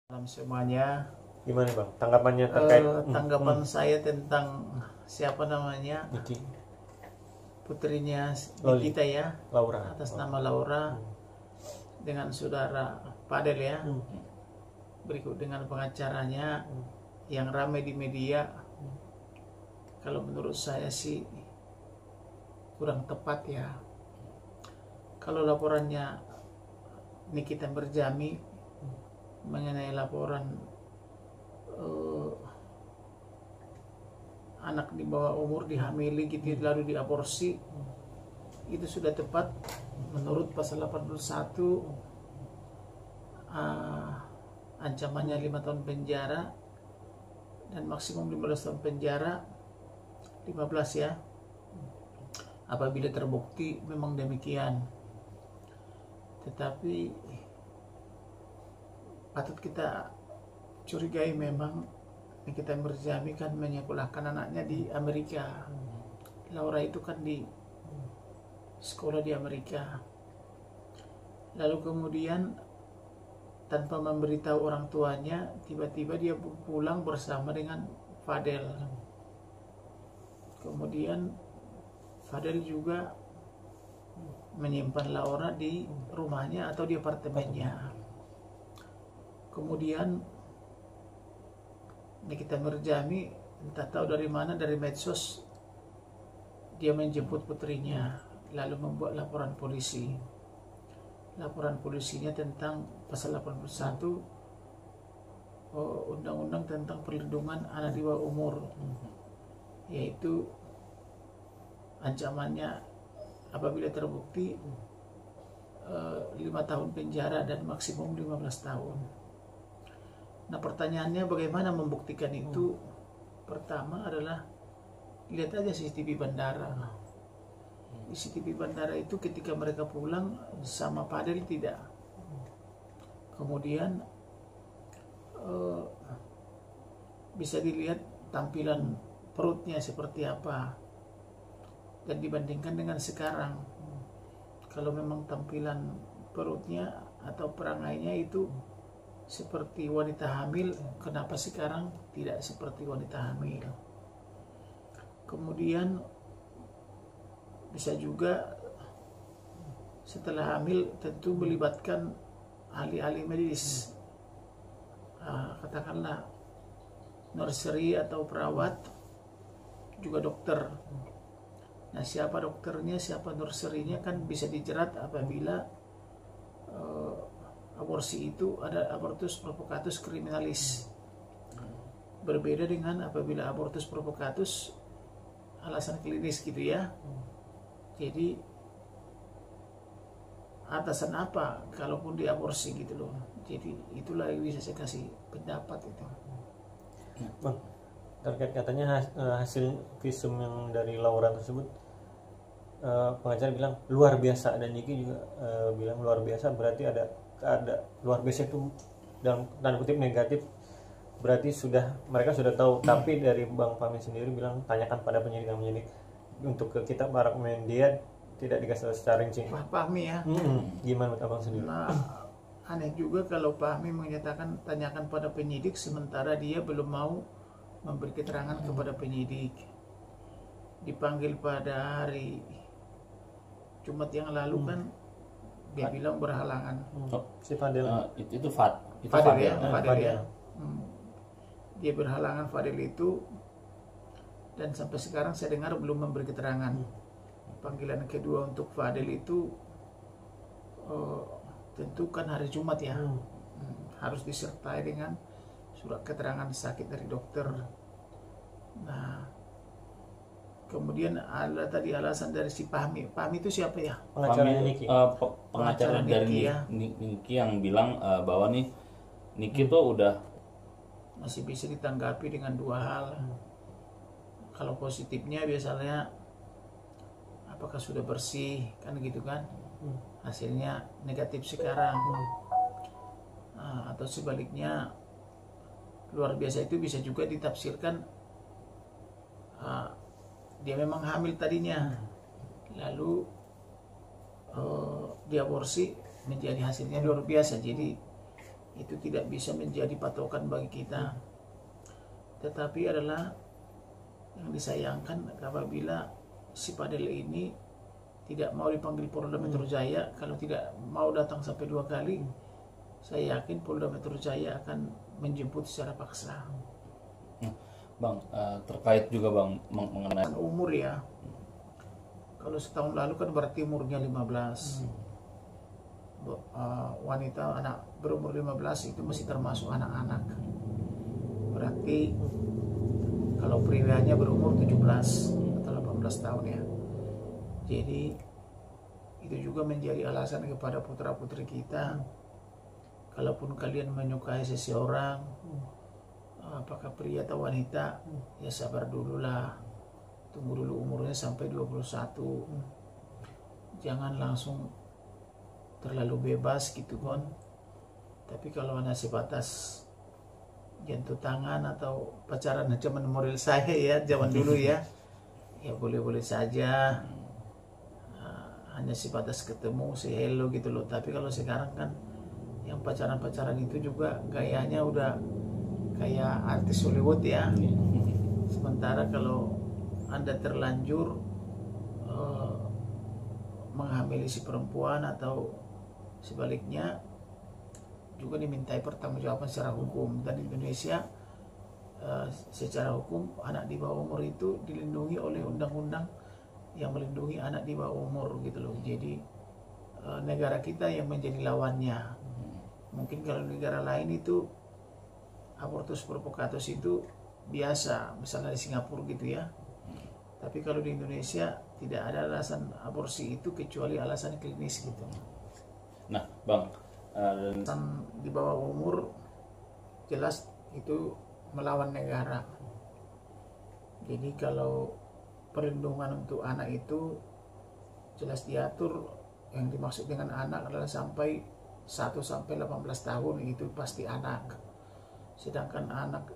Malam semuanya. Gimana Bang? Tanggapannya terkait Tanggapan saya tentang siapa namanya Niki putrinya Loli. Nikita ya, Laura. atas nama Laura dengan saudara Fadel ya, berikut dengan pengacaranya yang ramai di media. Kalau menurut saya sih kurang tepat ya. Kalau laporannya Nikita Mirjami mengenai laporan anak di bawah umur dihamili gitu lalu diaborsi, itu sudah tepat menurut pasal 81. Ancamannya 5 tahun penjara dan maksimum 15 tahun penjara, 15 ya, apabila terbukti memang demikian. Tetapi patut kita curigai memang Nikita Mirjami kan menyekolahkan anaknya di Amerika. Laura itu kan di sekolah di Amerika. Lalu kemudian tanpa memberitahu orang tuanya, tiba-tiba dia pulang bersama dengan Fadel. Kemudian Fadel juga menyimpan Laura di rumahnya atau di apartemennya. Kemudian Nikita Mirjami entah tahu dari mana, dari medsos, dia menjemput putrinya lalu membuat laporan polisi. Laporan polisinya tentang pasal 81 Undang-Undang tentang perlindungan anak di bawah umur, yaitu ancamannya apabila terbukti 5 tahun penjara dan maksimum 15 tahun. Nah, pertanyaannya bagaimana membuktikan itu? Pertama adalah lihat aja CCTV bandara. Di CCTV bandara itu ketika mereka pulang sama Fadel tidak. Kemudian bisa dilihat tampilan perutnya seperti apa. Dan dibandingkan dengan sekarang, kalau memang tampilan perutnya atau perangainya itu seperti wanita hamil, kenapa sekarang tidak seperti wanita hamil? Kemudian bisa juga setelah hamil tentu melibatkan ahli-ahli medis, katakanlah nursery atau perawat, juga dokter. Nah, siapa dokternya, siapa nurserynya kan bisa dijerat apabila aborsi itu ada abortus provocatus criminalis. Berbeda dengan apabila abortus provocatus alasan klinis gitu ya. Jadi atasan apa kalaupun diaborsi gitu loh. Jadi itulah yang bisa saya kasih pendapat itu. Bang, terkait katanya hasil visum yang dari Laura tersebut, pengacara bilang luar biasa, dan Niki juga bilang luar biasa, berarti ada luar biasa itu dalam tanda kutip negatif, berarti mereka sudah tahu. Tapi dari Bang Fahmi sendiri bilang tanyakan pada penyidik. Untuk ke kita para media tidak dikasih secara rinci. Pak Fahmi ya. Gimana menurut Abang sendiri? Nah, aneh juga kalau Fahmi menyatakan tanyakan pada penyidik sementara dia belum mau memberi keterangan kepada penyidik. Dipanggil pada hari Jumat yang lalu kan dia bilang berhalangan. Si Fadel. Itu Fadel ya, Fadel. Fadel ya. Dia berhalangan Fadel itu, dan sampai sekarang saya dengar belum memberi keterangan. Panggilan kedua untuk Fadel itu tentu kan hari Jumat ya. Harus disertai dengan surat keterangan sakit dari dokter. Nah, kemudian ada tadi alasan dari si Fahmi. Fahmi itu siapa ya? Pengacaranya Niki. Pengacara dari Niki yang bilang bahwa Niki tuh udah masih bisa ditanggapi dengan dua hal. Kalau positifnya biasanya apakah sudah bersih kan gitu kan, hasilnya negatif sekarang. Atau sebaliknya luar biasa itu bisa juga ditafsirkan dia memang hamil tadinya, lalu diaborsi menjadi hasilnya luar biasa. Jadi itu tidak bisa menjadi patokan bagi kita. Tetapi adalah yang disayangkan apabila si Padel ini tidak mau dipanggil Polda Metro Jaya, kalau tidak mau datang sampai 2 kali, saya yakin Polda Metro Jaya akan menjemput secara paksa. Bang, terkait juga Bang mengenai umur ya. Kalau setahun lalu kan berarti umurnya 15. Wanita anak berumur 15 itu masih termasuk anak-anak. Berarti kalau prianya berumur 17 atau 18 tahun ya. Jadi itu juga menjadi alasan kepada putra-putri kita, kalaupun kalian menyukai seseorang, apakah pria atau wanita, ya sabar dululah, tunggu dulu umurnya sampai 21. Jangan langsung terlalu bebas gitu kan. Tapi kalau hanya sebatas jatuh tangan atau pacaran zaman model saya ya, zaman dulu ya, ya boleh-boleh saja, hanya sebatas ketemu, say hello gitu loh. Tapi kalau sekarang kan yang pacaran-pacaran itu juga gayanya udah kayak artis Hollywood ya. Sementara kalau Anda terlanjur menghamili si perempuan atau sebaliknya, juga dimintai pertanggungjawaban secara hukum. Dan di Indonesia secara hukum anak di bawah umur itu dilindungi oleh undang-undang yang melindungi anak di bawah umur gitu loh. Jadi negara kita yang menjadi lawannya. Mungkin kalau negara lain itu abortus provocatus itu biasa, misalnya di Singapura gitu ya. Tapi kalau di Indonesia tidak ada alasan aborsi itu kecuali alasan klinis gitu. Nah, Bang, di bawah umur jelas itu melawan negara. Jadi kalau perlindungan untuk anak itu jelas diatur, yang dimaksud dengan anak adalah sampai 1 sampai 18 tahun itu pasti anak. Sedangkan anak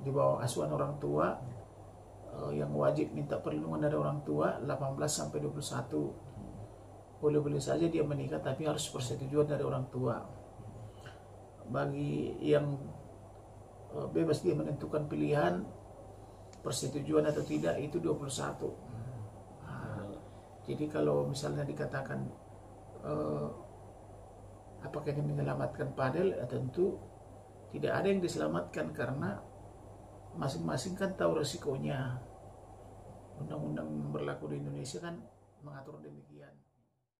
di bawah asuhan orang tua yang wajib minta perlindungan dari orang tua 18 sampai 21. Boleh-boleh saja dia menikah tapi harus persetujuan dari orang tua. Bagi yang bebas dia menentukan pilihan persetujuan atau tidak itu 21. Jadi kalau misalnya dikatakan apakah ini menyelamatkan Padel, tentu tidak ada yang diselamatkan karena masing-masing kan tahu resikonya. Undang-undang berlaku di Indonesia kan mengatur demikian.